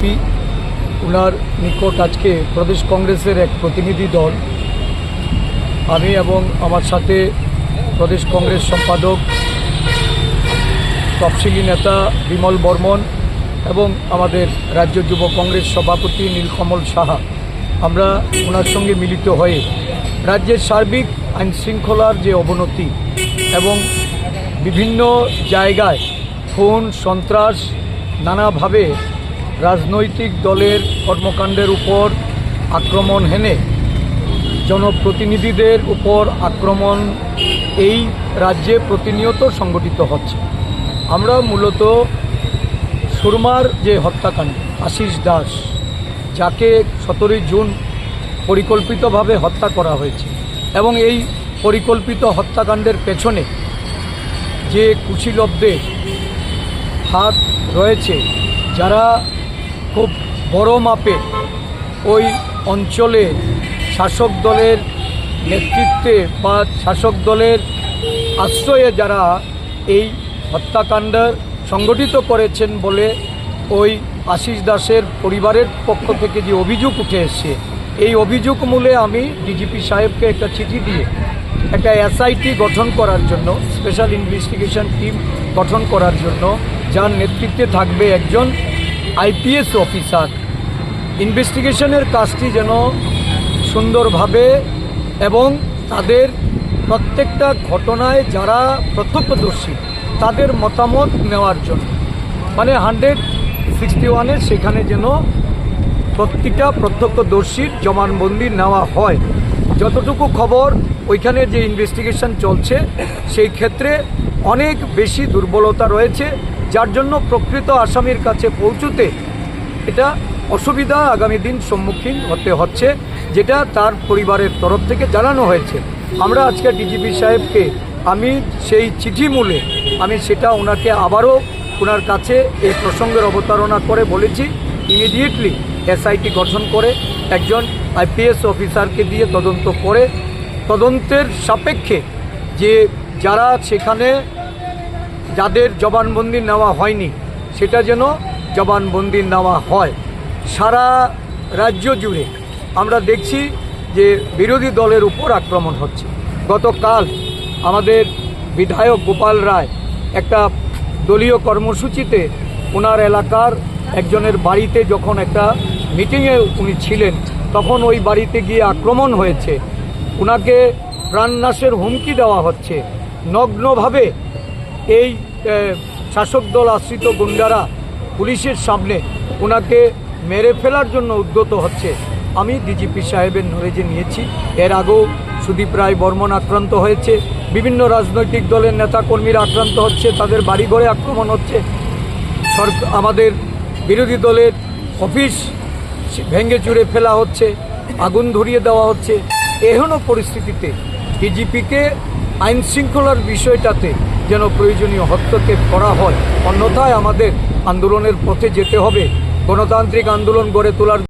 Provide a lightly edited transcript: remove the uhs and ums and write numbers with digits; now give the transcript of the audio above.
DGP ওনার নিকট আজকে প্রদেশ কংগ্রেসের এক প্রতিনিধি দল, আমি এবং আমার সাথে প্রদেশ কংগ্রেস সম্পাদক তফসিলি নেতা বিমল বর্মন এবং আমাদের রাজ্য যুব কংগ্রেস সভাপতি নীলকমল সাহা, আমরা ওনার সঙ্গে মিলিত হয়ে রাজ্যের সার্বিক আইনশৃঙ্খলার যে অবনতি এবং বিভিন্ন জায়গায় খুন সন্ত্রাস, নানাভাবে রাজনৈতিক দলের কর্মকাণ্ডের উপর আক্রমণ হেনে জনপ্রতিনিধিদের উপর আক্রমণ এই রাজ্যে প্রতিনিয়ত সংগঠিত হচ্ছে। আমরা মূলত সুরমার যে হত্যাকাণ্ড, আশিস দাস, যাকে 17 জুন পরিকল্পিতভাবে হত্যা করা হয়েছে এবং এই পরিকল্পিত হত্যাকাণ্ডের পেছনে যে কুশীলবদের হাত রয়েছে, যারা খুব বড় মাপে ওই অঞ্চলে শাসক দলের নেতৃত্বে বা শাসক দলের আশ্রয়ে যারা এই হত্যাকাণ্ড সংগঠিত করেছেন বলে ওই আশিস দাসের পরিবারের পক্ষ থেকে যে অভিযোগ উঠে এসছে, এই অভিযোগ মূলে আমি ডিজিপি সাহেবকে একটা চিঠি দিয়ে একটা এসআইটি গঠন করার জন্য, স্পেশাল ইনভেস্টিগেশন টিম গঠন করার জন্য, যার নেতৃত্বে থাকবে একজন আইপিএস অফিসার, ইনভেস্টিগেশনের কাজটি যেন সুন্দরভাবে এবং তাদের প্রত্যেকটা ঘটনায় যারা প্রত্যক্ষদর্শী তাদের মতামত নেওয়ার জন্য, মানে 161-এর সেখানে যেন প্রতিটা প্রত্যক্ষদর্শীর জবানবন্দি নেওয়া হয়। যতটুকু খবর ওইখানে যে ইনভেস্টিগেশন চলছে সেই ক্ষেত্রে অনেক বেশি দুর্বলতা রয়েছে, যার জন্য প্রকৃত আসামির কাছে পৌঁছতে এটা অসুবিধা আগামী দিন সম্মুখীন হতে হচ্ছে, যেটা তার পরিবারের তরফ থেকে জানানো হয়েছে। আমরা আজকে ডিজিপি সাহেবকে আমি সেই চিঠি মূলে আমি সেটা ওনাকে আবারও ওনার কাছে এই প্রসঙ্গের অবতারণা করে বলেছি, ইমিডিয়েটলি এসআইটি গঠন করে একজন আইপিএস অফিসারকে দিয়ে তদন্ত করে তদন্তের সাপেক্ষে যে যারা সেখানে যাদের জবানবন্দি নেওয়া হয়নি সেটা যেন জবানবন্দি নেওয়া হয়। সারা রাজ্য জুড়ে আমরা দেখছি যে বিরোধী দলের উপর আক্রমণ হচ্ছে। গতকাল আমাদের বিধায়ক গোপাল রায় একটা দলীয় কর্মসূচিতে ওনার এলাকার একজনের বাড়িতে যখন একটা মিটিংয়ে উনি ছিলেন, তখন ওই বাড়িতে গিয়ে আক্রমণ হয়েছে, ওনাকে প্রাণনাশের হুমকি দেওয়া হচ্ছে। নগ্নভাবে এই শাসক দল আশ্রিত গুন্ডারা পুলিশের সামনে ওনাকে মেরে ফেলার জন্য উদ্যত হচ্ছে। আমি ডিজিপি সাহেবের নলেজে নিয়েছি, এর আগেও সুদীপ রায় বর্মন আক্রান্ত হয়েছে, বিভিন্ন রাজনৈতিক দলের নেতাকর্মীরা আক্রান্ত হচ্ছে, তাদের বাড়িঘরে আক্রমণ হচ্ছে, আমাদের বিরোধী দলের অফিস ভেঙে চুরে ফেলা হচ্ছে, আগুন ধরিয়ে দেওয়া হচ্ছে। এহেন পরিস্থিতিতে ডিজিপিকে আইন শৃঙ্খলার বিষয়টাতে যেন প্রয়োজনীয় হস্তক্ষেপ করা হয়, অন্যথায় আমাদের আন্দোলনের পথে যেতে হবে। গণতান্ত্রিক আন্দোলন গড়ে তোলার